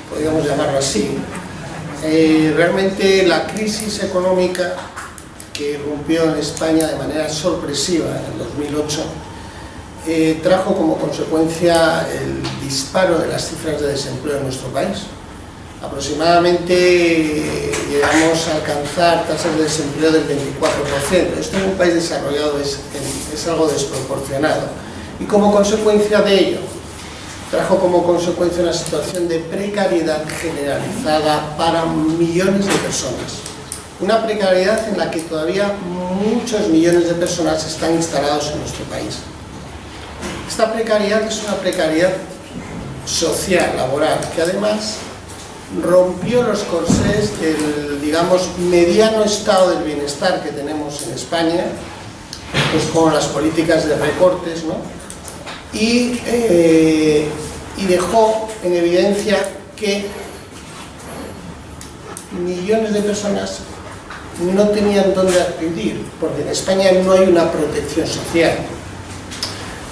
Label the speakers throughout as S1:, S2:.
S1: podríamos llamarlo así. Realmente la crisis económica que irrumpió en España de manera sorpresiva en el 2008 trajo como consecuencia el disparo de las cifras de desempleo en nuestro país. Aproximadamente llegamos a alcanzar tasas de desempleo del 24%. Esto en un país desarrollado es algo desproporcionado. Y como consecuencia de ello, trajo como consecuencia una situación de precariedad generalizada para millones de personas. Una precariedad en la que todavía muchos millones de personas están instalados en nuestro país. Esta precariedad es una precariedad social, laboral, que además rompió los corsés del, digamos, mediano estado del bienestar que tenemos en España, pues con las políticas de recortes, ¿no? Y dejó en evidencia que millones de personas no tenían dónde acudir, porque en España no hay una protección social.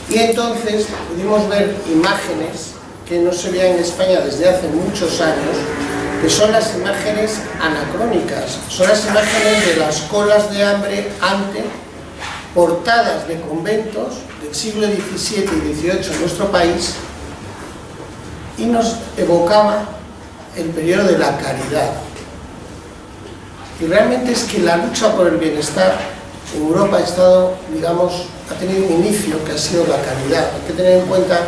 S1: Y entonces pudimos ver imágenes que no se veían en España desde hace muchos años, que son las imágenes anacrónicas, son las imágenes de las colas de hambre ante portadas de conventos del siglo XVII y XVIII en nuestro país, y nos evocaba el periodo de la caridad. Y realmente es que la lucha por el bienestar en Europa ha estado, digamos, ha tenido un inicio que ha sido la caridad. Hay que tener en cuenta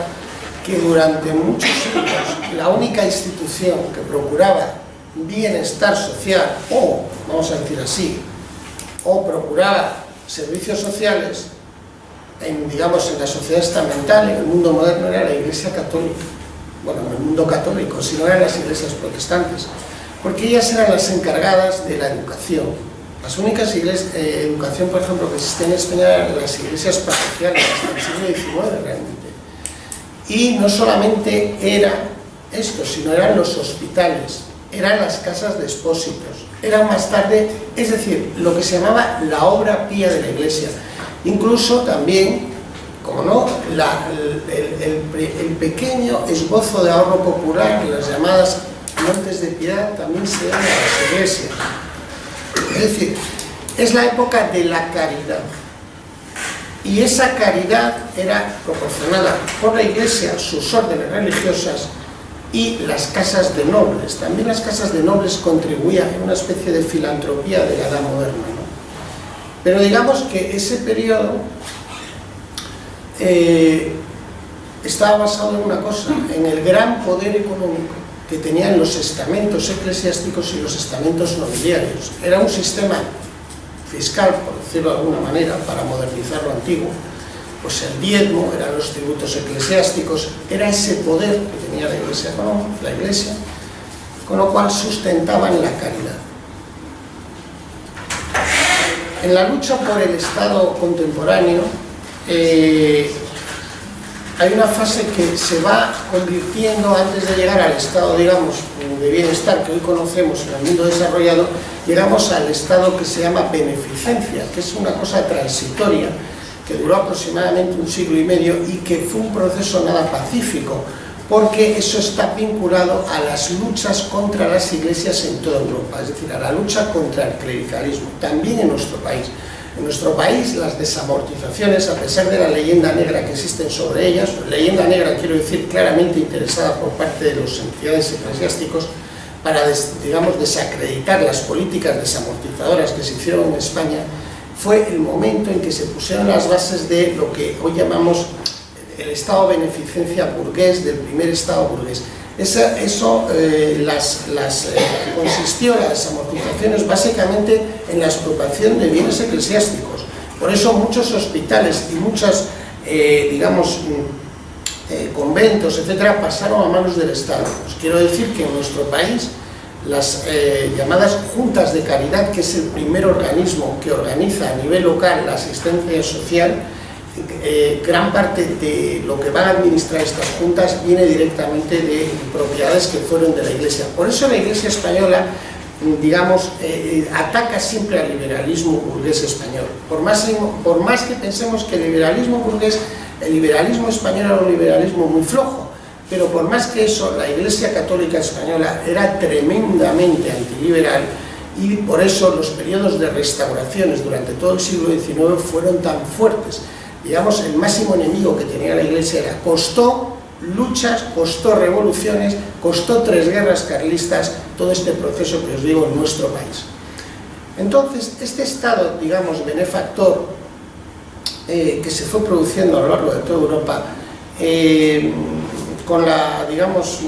S1: que durante muchos siglos la única institución que procuraba bienestar social, o, vamos a decir así, o procuraba servicios sociales, digamos, en la sociedad estamental, en el mundo moderno, era la Iglesia Católica. Bueno, en el mundo católico, si no eran las iglesias protestantes, porque ellas eran las encargadas de la educación. Las únicas iglesias, educación, por ejemplo, que existen en España eran las iglesias parroquiales, hasta el siglo XIX realmente. Y no solamente era esto, sino eran los hospitales, eran las casas de expósitos, eran más tarde, es decir, lo que se llamaba la obra pía de la iglesia. Incluso también, como no, el pequeño esbozo de ahorro popular, las llamadas montes de piedad, también se dan a las iglesias. Es decir, es la época de la caridad. Y esa caridad era proporcionada por la iglesia, sus órdenes religiosas y las casas de nobles. También las casas de nobles contribuían a una especie de filantropía de la edad moderna, ¿no? Pero digamos que ese periodo estaba basado en una cosa, en el gran poder económico que tenían los estamentos eclesiásticos y los estamentos nobiliarios. Era un sistema fiscal, por decirlo de alguna manera, para modernizar lo antiguo. Pues el diezmo, eran los tributos eclesiásticos, era ese poder que tenía la iglesia, con lo cual sustentaban la caridad. En la lucha por el Estado contemporáneo, hay una fase que se va convirtiendo antes de llegar al estado, digamos, de bienestar que hoy conocemos en el mundo desarrollado. Llegamos al estado que se llama beneficencia, que es una cosa transitoria, que duró aproximadamente un siglo y medio y que fue un proceso nada pacífico, porque eso está vinculado a las luchas contra las iglesias en toda Europa, es decir, a la lucha contra el clericalismo, también en nuestro país. En nuestro país, las desamortizaciones, a pesar de la leyenda negra que existen sobre ellas, leyenda negra quiero decir claramente interesada por parte de las entidades eclesiásticos para, digamos, desacreditar las políticas desamortizadoras que se hicieron en España, fue el momento en que se pusieron las bases de lo que hoy llamamos el Estado de beneficencia burgués, del primer Estado burgués. Consistió las desamortizaciones básicamente en la expropiación de bienes eclesiásticos. Por eso muchos hospitales y muchos, conventos, etcétera, pasaron a manos del Estado. Os quiero decir que en nuestro país las llamadas juntas de caridad, que es el primer organismo que organiza a nivel local la asistencia social, gran parte de lo que van a administrar estas juntas viene directamente de propiedades que fueron de la Iglesia. Por eso la Iglesia española, digamos, ataca siempre al liberalismo burgués español. Por más que pensemos que el liberalismo burgués, el liberalismo español era un liberalismo muy flojo, pero por más que eso, la Iglesia Católica Española era tremendamente antiliberal y por eso los periodos de restauraciones durante todo el siglo XIX fueron tan fuertes. Digamos, el máximo enemigo que tenía la Iglesia era, costó luchas, costó revoluciones, costó 3 guerras carlistas, todo este proceso que os digo en nuestro país. Entonces, este estado, digamos, benefactor, que se fue produciendo a lo largo de toda Europa, con la, digamos,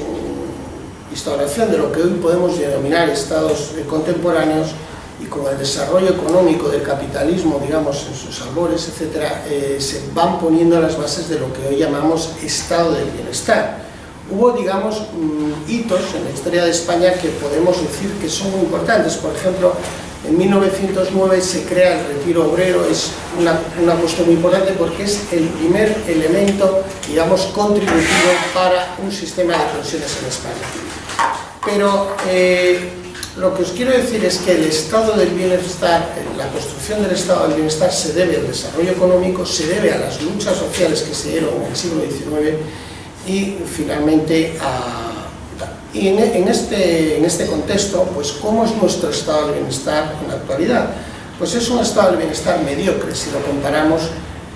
S1: instauración de lo que hoy podemos denominar estados contemporáneos y con el desarrollo económico del capitalismo, digamos, en sus albores, etcétera, se van poniendo las bases de lo que hoy llamamos estado del bienestar. Hubo, digamos, hitos en la historia de España que podemos decir que son muy importantes. Por ejemplo, en 1909 se crea el retiro obrero, es una cuestión muy importante porque es el primer elemento, digamos, contributivo para un sistema de pensiones en España. Pero lo que os quiero decir es que el estado del bienestar, la construcción del estado del bienestar se debe al desarrollo económico, se debe a las luchas sociales que se dieron en el siglo XIX y finalmente Y en este contexto, pues, ¿cómo es nuestro estado del bienestar en la actualidad? Pues es un estado del bienestar mediocre, si lo comparamos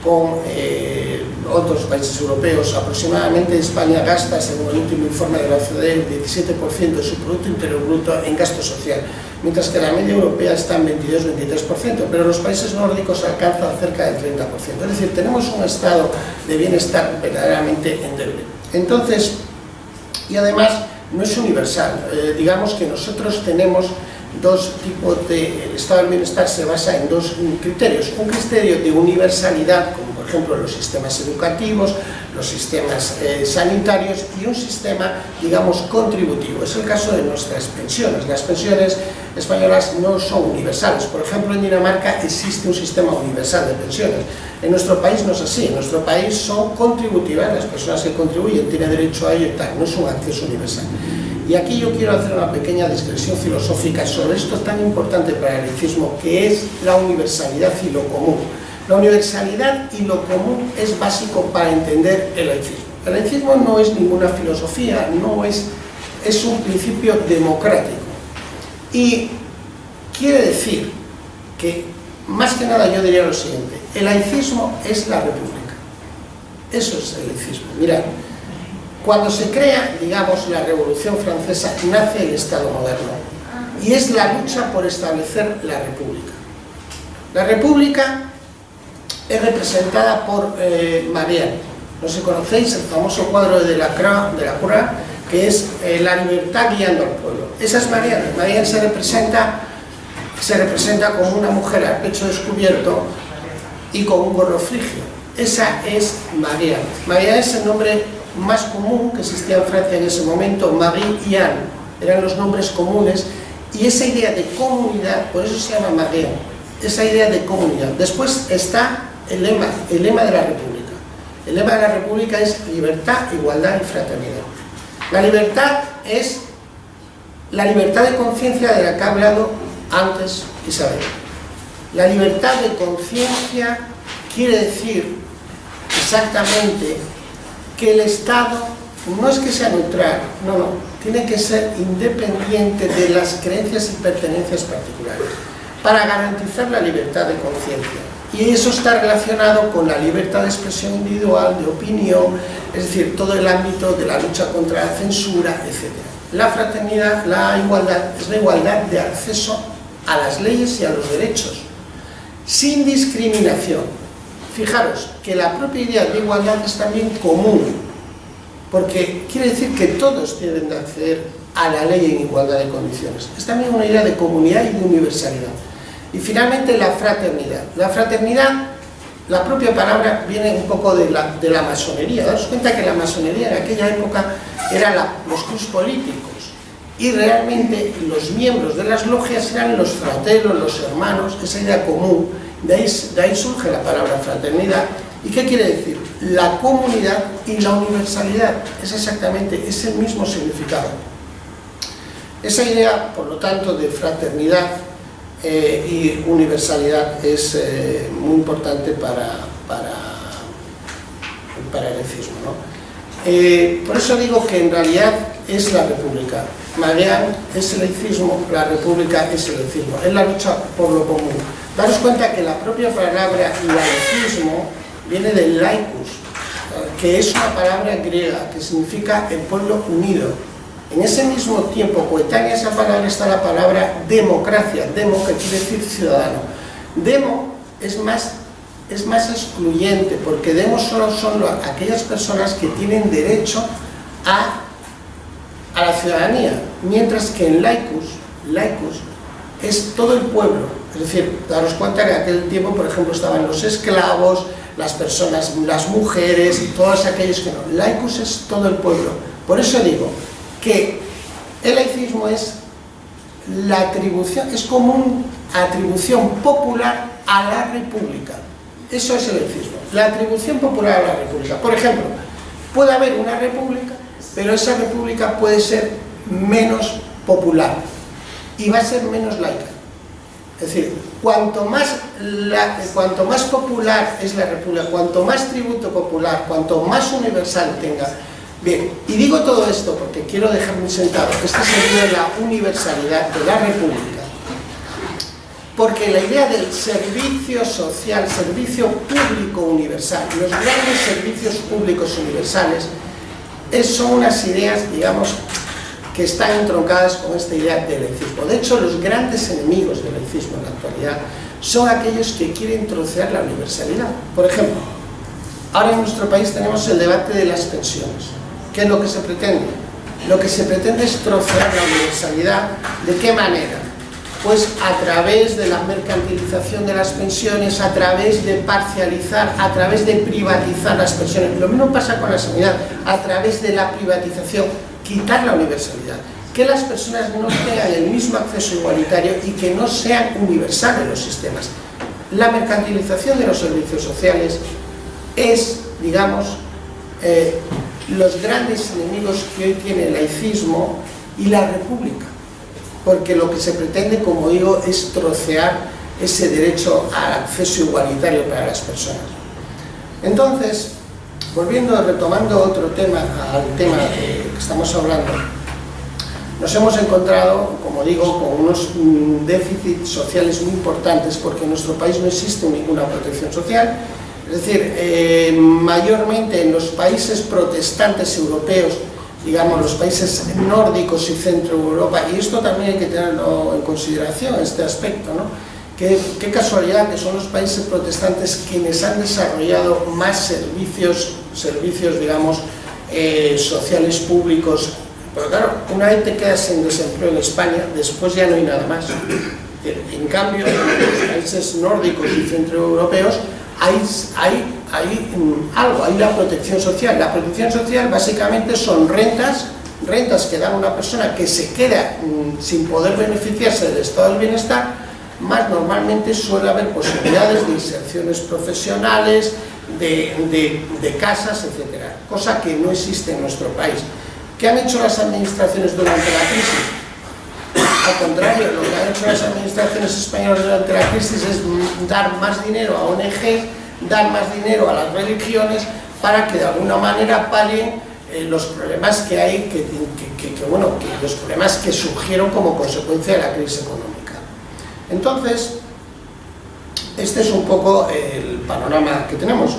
S1: con otros países europeos. Aproximadamente España gasta, según el último informe de la OCDE, el 17% de su Producto Interior Bruto en gasto social, mientras que la media europea está en 22-23%, pero los países nórdicos alcanzan cerca del 30%. Es decir, tenemos un estado de bienestar verdaderamente endeble. Entonces, y además, no es universal. Digamos que nosotros tenemos dos tipos de... El estado del bienestar se basa en 2 criterios. Un criterio de universalidad, como por ejemplo los sistemas educativos, los sistemas sanitarios, y un sistema, digamos, contributivo. Es el caso de nuestras pensiones. Las pensiones españolas no son universales. Por ejemplo, en Dinamarca existe un sistema universal de pensiones. En nuestro país no es así. En nuestro país son contributivas. Las personas que contribuyen tienen derecho a ello y tal. No es un acceso universal. Y aquí yo quiero hacer una pequeña digresión filosófica sobre esto tan importante para el laicismo, que es la universalidad y lo común. La universalidad y lo común es básico para entender el laicismo. El laicismo no es ninguna filosofía, es un principio democrático. Y quiere decir que, más que nada, yo diría lo siguiente: el laicismo es la república. Eso es el laicismo. Mirad, cuando se crea, digamos, la Revolución Francesa, nace el Estado moderno, y es la lucha por establecer la república. La república es representada por Marielle. No sé si conocéis el famoso cuadro de Delacroix, que es la libertad guiando al pueblo. Esa es Marielle. Marielle se representa como una mujer al pecho descubierto y con un gorro frigio. Esa es Marielle. Marielle es el nombre más común que existía en Francia en ese momento. Marie y Anne eran los nombres comunes, y esa idea de comunidad, por eso se llama Marielle, esa idea de comunidad. Después está el lema de la República. El lema de la República es libertad, igualdad y fraternidad. La libertad es la libertad de conciencia de la que ha hablado antes Isabel. La libertad de conciencia quiere decir exactamente que el Estado no es que sea neutral, no, tiene que ser independiente de las creencias y pertenencias particulares para garantizar la libertad de conciencia. Y eso está relacionado con la libertad de expresión individual, de opinión, es decir, todo el ámbito de la lucha contra la censura, etc. La fraternidad, la igualdad, es la igualdad de acceso a las leyes y a los derechos, sin discriminación. Fijaros que la propia idea de igualdad es también común, porque quiere decir que todos deben de acceder a la ley en igualdad de condiciones. Es también una idea de comunidad y de universalidad. Y finalmente la fraternidad. La fraternidad, la propia palabra viene un poco de la masonería. Daos cuenta que la masonería en aquella época era los clubs políticos, y realmente los miembros de las logias eran los frateros, los hermanos, esa idea común. De ahí surge la palabra fraternidad. ¿Y qué quiere decir? La comunidad y la universalidad. Es exactamente, es el mismo significado. Esa idea, por lo tanto, de fraternidad y universalidad es muy importante para el laicismo, ¿no? Por eso digo que en realidad es la república. Marian es el laicismo, la república es el laicismo, es la lucha por lo común. Daros cuenta que la propia palabra laicismo viene del laicus, que es una palabra griega que significa el pueblo unido. En ese mismo tiempo, coetánea a esa palabra, está la palabra democracia, demo, que quiere decir ciudadano. Demo es más excluyente, porque demos solo son aquellas personas que tienen derecho a la ciudadanía, mientras que en laicus es todo el pueblo. Es decir, daros cuenta que en aquel tiempo, por ejemplo, estaban los esclavos, las personas, las mujeres y todos aquellos que no. Laicus es todo el pueblo. Por eso digo que el laicismo es la atribución, es como una atribución popular a la república. Eso es el laicismo, la atribución popular a la república. Por ejemplo, puede haber una república, pero esa república puede ser menos popular y va a ser menos laica. Es decir, cuanto más popular es la república, cuanto más tributo popular, cuanto más universal tenga. Bien, y digo todo esto porque quiero dejar muy sentado este sentido de la universalidad de la república. Porque la idea del servicio social, servicio público universal, los grandes servicios públicos universales, son unas ideas, digamos, que están entroncadas con esta idea del laicismo. De hecho, los grandes enemigos del laicismo en la actualidad son aquellos que quieren trocear la universalidad. Por ejemplo, ahora en nuestro país tenemos el debate de las pensiones. ¿Qué es lo que se pretende? Lo que se pretende es trocear la universalidad. ¿De qué manera? Pues a través de la mercantilización de las pensiones, a través de parcializar, a través de privatizar las pensiones. Lo mismo pasa con la sanidad, a través de la privatización, quitar la universalidad. Que las personas no tengan el mismo acceso igualitario y que no sean universales los sistemas. La mercantilización de los servicios sociales es, digamos, los grandes enemigos que hoy tiene el laicismo y la república. Porque lo que se pretende, como digo, es trocear ese derecho al acceso igualitario para las personas. Entonces, retomando otro tema, al tema que estamos hablando, nos hemos encontrado, como digo, con unos déficits sociales muy importantes, porque en nuestro país no existe ninguna protección social. Es decir, mayormente en los países protestantes europeos, digamos, los países nórdicos y centro de Europa, y esto también hay que tenerlo en consideración, este aspecto, ¿no? Qué casualidad que son los países protestantes quienes han desarrollado más servicios, digamos, sociales públicos. Pero claro, una vez te quedas en desempleo en España, después ya no hay nada más. En cambio, en los países nórdicos y centroeuropeos hay algo, hay la protección social. La protección social básicamente son rentas que da una persona que se queda sin poder beneficiarse del estado del bienestar, más normalmente suele haber posibilidades de inserciones profesionales, de casas, etcétera, cosa que no existe en nuestro país. ¿Qué han hecho las administraciones durante la crisis? Al contrario, lo que han hecho las administraciones españolas durante la crisis es dar más dinero a ONG, dar más dinero a las religiones para que de alguna manera palien los problemas que hay, los problemas que surgieron como consecuencia de la crisis económica. Entonces, este es un poco el panorama que tenemos.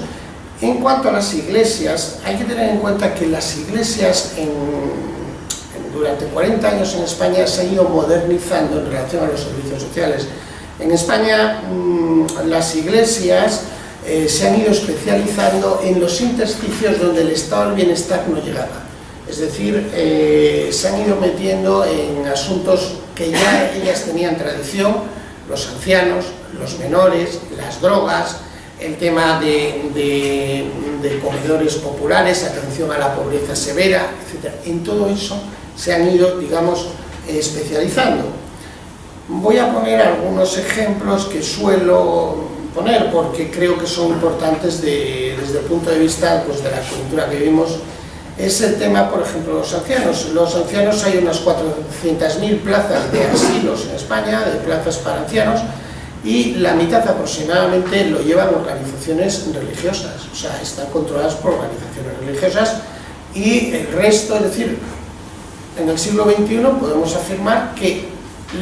S1: En cuanto a las iglesias, hay que tener en cuenta que las iglesias durante 40 años en España se han ido modernizando en relación a los servicios sociales. En España las iglesias se han ido especializando en los intersticios donde el estado del bienestar no llegaba. Es decir, se han ido metiendo en asuntos que ya ellas tenían tradición: los ancianos, los menores, las drogas, el tema de comedores populares, atención a la pobreza severa, etc. En todo eso se han ido, digamos, especializando. Voy a poner algunos ejemplos que suelo poner porque creo que son importantes desde el punto de vista, pues, de la coyuntura que vivimos. Es el tema, por ejemplo, los ancianos. Los ancianos, hay unas 400.000 plazas de asilos en España, de plazas para ancianos, y la mitad aproximadamente lo llevan organizaciones religiosas, o sea, están controladas por organizaciones religiosas, y el resto, es decir, en el siglo XXI podemos afirmar que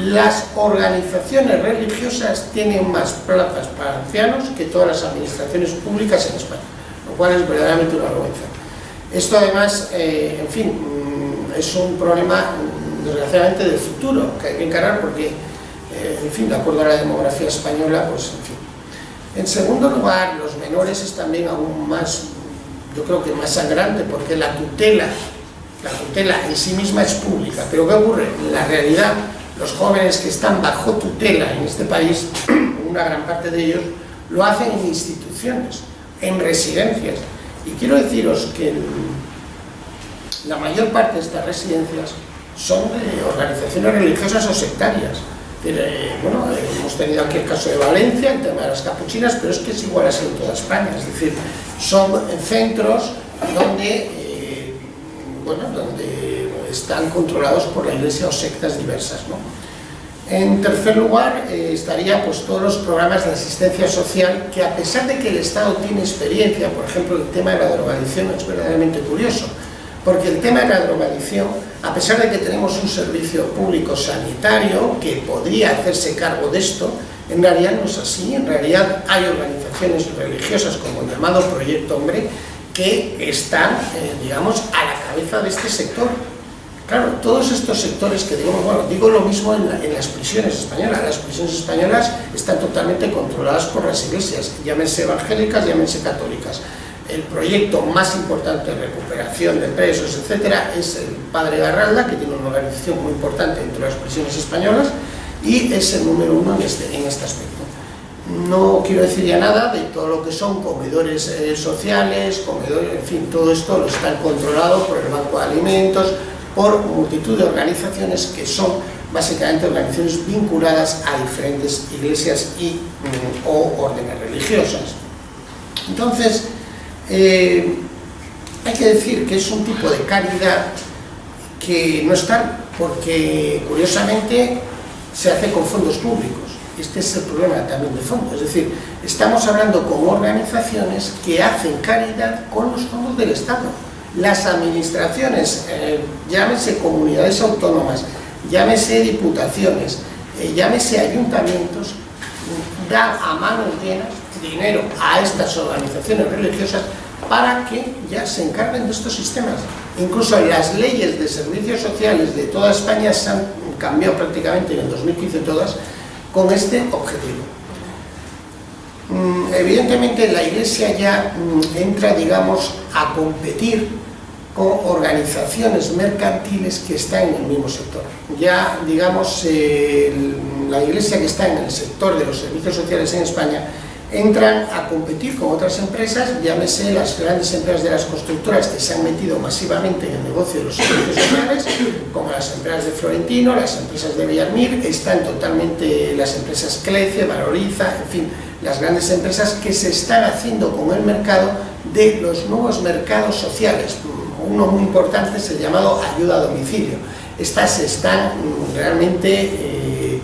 S1: las organizaciones religiosas tienen más plazas para ancianos que todas las administraciones públicas en España, lo cual es verdaderamente una vergüenza. Esto además, en fin, es un problema desgraciadamente del futuro que hay que encarar porque, en fin, de acuerdo a la demografía española, pues en fin. En segundo lugar, los menores es también aún más, yo creo que más sangrante, porque la tutela en sí misma es pública, pero ¿qué ocurre? En la realidad, los jóvenes que están bajo tutela en este país, una gran parte de ellos, lo hacen en instituciones, en residencias. Y quiero deciros que la mayor parte de estas residencias son de organizaciones religiosas o sectarias. Bueno, hemos tenido aquí el caso de Valencia, el tema de las capuchinas, pero es que es igual así en toda España. Es decir, son centros donde, donde están controlados por la Iglesia o sectas diversas, ¿no? En tercer lugar, estaría pues todos los programas de asistencia social que, a pesar de que el Estado tiene experiencia, por ejemplo, el tema de la drogadicción es verdaderamente curioso, porque el tema de la drogadicción, a pesar de que tenemos un servicio público sanitario que podría hacerse cargo de esto, en realidad no es así. En realidad hay organizaciones religiosas como el llamado Proyecto Hombre que están, digamos, a la cabeza de este sector. Claro, todos estos sectores que digo, bueno, digo lo mismo en las prisiones españolas. Las prisiones españolas están totalmente controladas por las iglesias, llámense evangélicas, llámense católicas. El proyecto más importante de recuperación de presos, etcétera, es el Padre Garralda, que tiene una organización muy importante dentro de las prisiones españolas y es el número uno en este aspecto. No quiero decir ya nada de todo lo que son comedores sociales, comedores, en fin, todo esto lo están controlado por el Banco de Alimentos, por multitud de organizaciones que son básicamente organizaciones vinculadas a diferentes iglesias o órdenes religiosas. Entonces, hay que decir que es un tipo de caridad que no está, porque curiosamente se hace con fondos públicos. Este es el problema también de fondo, es decir, estamos hablando con organizaciones que hacen caridad con los fondos del Estado. Las administraciones, llámese comunidades autónomas, llámese diputaciones, llámese ayuntamientos, dan a manos llenas dinero a estas organizaciones religiosas para que ya se encarguen de estos sistemas. Incluso las leyes de servicios sociales de toda España se han cambiado prácticamente en el 2015 todas con este objetivo. Evidentemente la Iglesia ya entra, digamos, a competir con organizaciones mercantiles que están en el mismo sector. Ya, digamos, la Iglesia que está en el sector de los servicios sociales en España entran a competir con otras empresas, llámese las grandes empresas de las constructoras que se han metido masivamente en el negocio de los servicios sociales, como las empresas de Florentino, las empresas de Villarmir, están totalmente las empresas Clece, Valoriza, en fin, las grandes empresas que se están haciendo con el mercado de los nuevos mercados sociales. Uno muy importante es el llamado ayuda a domicilio. Estas están realmente...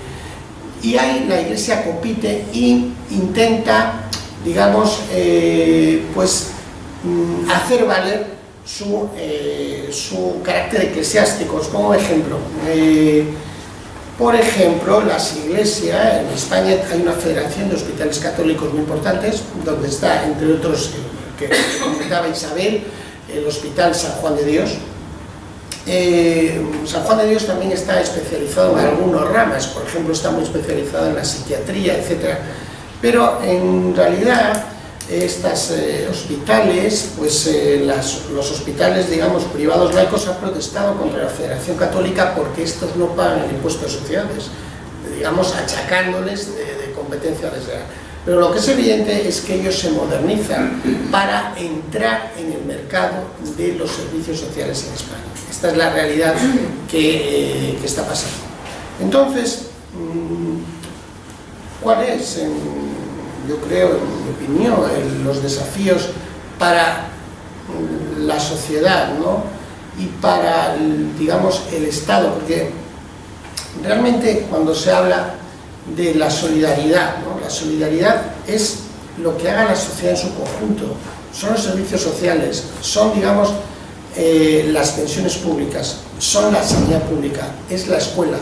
S1: y ahí la Iglesia compite e intenta, digamos, pues hacer valer su carácter eclesiástico. Os pongo un ejemplo. Por ejemplo, las iglesias, en España hay una federación de hospitales católicos muy importantes, donde está, entre otros, que comentaba Isabel, el Hospital San Juan de Dios. San Juan de Dios también está especializado en algunas ramas, por ejemplo, está muy especializado en la psiquiatría, etc. Pero en realidad estos hospitales, pues los hospitales, digamos, privados laicos han protestado contra la Federación Católica porque estos no pagan el impuesto de sociedades, digamos, achacándoles de competencia desleal. Pero lo que es evidente es que ellos se modernizan para entrar en el mercado de los servicios sociales en España. Esta es la realidad que está pasando. Entonces, ¿cuál es, yo creo, en mi opinión, los desafíos para la sociedad, ¿no? Y para, digamos, el Estado? Porque realmente cuando se habla de la solidaridad, ¿no? La solidaridad es lo que haga la sociedad en su conjunto, son los servicios sociales, son, digamos, las pensiones públicas, son la sanidad pública, es la escuela.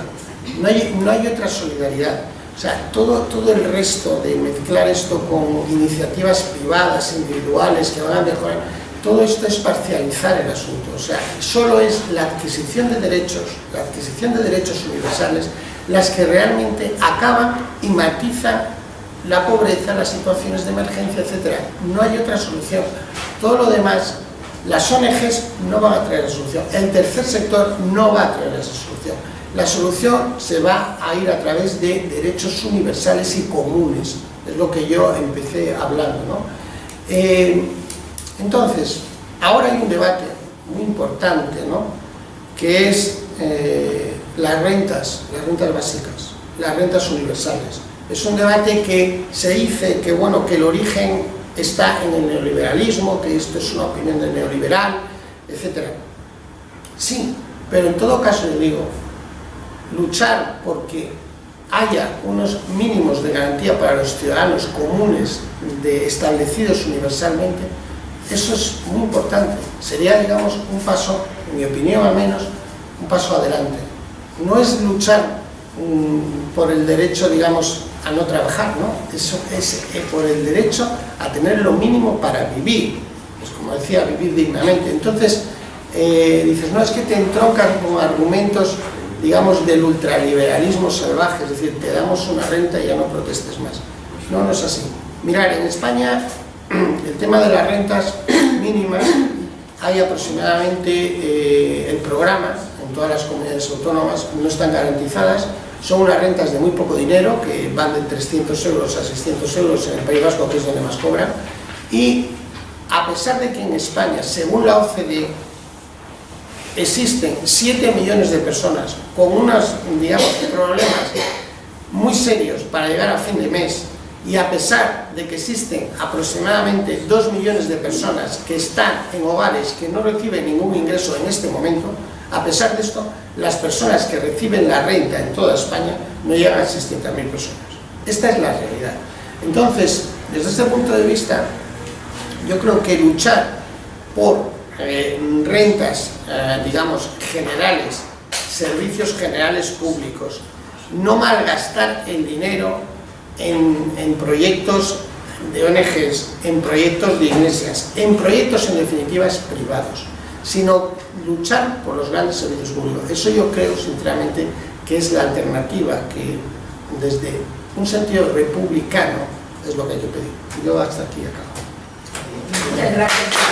S1: No hay otra solidaridad. O sea, todo el resto de mezclar esto con iniciativas privadas, individuales, que van a mejorar, todo esto es parcializar el asunto. O sea, solo es la adquisición de derechos universales, las que realmente acaban y matizan la pobreza, las situaciones de emergencia, etc. No hay otra solución. Todo lo demás, las ONGs no van a traer la solución, el tercer sector no va a traer esa solución. La solución se va a ir a través de derechos universales y comunes, es lo que yo empecé hablando, ¿no? Entonces, ahora hay un debate muy importante, ¿no? Que es las rentas básicas, las rentas universales. Es un debate que se dice que, bueno, que el origen está en el neoliberalismo, que esto es una opinión del neoliberal, etc. Sí, pero en todo caso les digo, luchar porque haya unos mínimos de garantía para los ciudadanos comunes establecidos universalmente, eso es muy importante. Sería, digamos, un paso, en mi opinión al menos, un paso adelante. No es luchar por el derecho, digamos, a no trabajar, ¿no? Eso es por el derecho a tener lo mínimo para vivir, pues como decía, vivir dignamente. Entonces, dices, no, es que te entroncan con argumentos, digamos, del ultraliberalismo salvaje, es decir, te damos una renta y ya no protestes más. No, no es así. Mirad, en España, el tema de las rentas mínimas, hay aproximadamente el programa, en todas las comunidades autónomas, no están garantizadas, son unas rentas de muy poco dinero, que van de 300 euros a 600 euros en el País Vasco, que es donde más cobran, y a pesar de que en España, según la OCDE, existen 7 millones de personas con unos, digamos, problemas muy serios para llegar a fin de mes, y a pesar de que existen aproximadamente 2 millones de personas que están en hogares que no reciben ningún ingreso en este momento, a pesar de esto, las personas que reciben la renta en toda España no llegan a 600.000 personas. Esta es la realidad. Entonces, desde este punto de vista, yo creo que luchar por rentas, digamos, generales, servicios generales públicos, no malgastar el dinero en proyectos de ONGs, en proyectos de iglesias, en proyectos en definitiva privados, sino luchar por los grandes servicios públicos. Eso yo creo sinceramente que es la alternativa, que desde un sentido republicano es lo que hay que pedir. Yo hasta aquí acabo.
S2: Muchas gracias.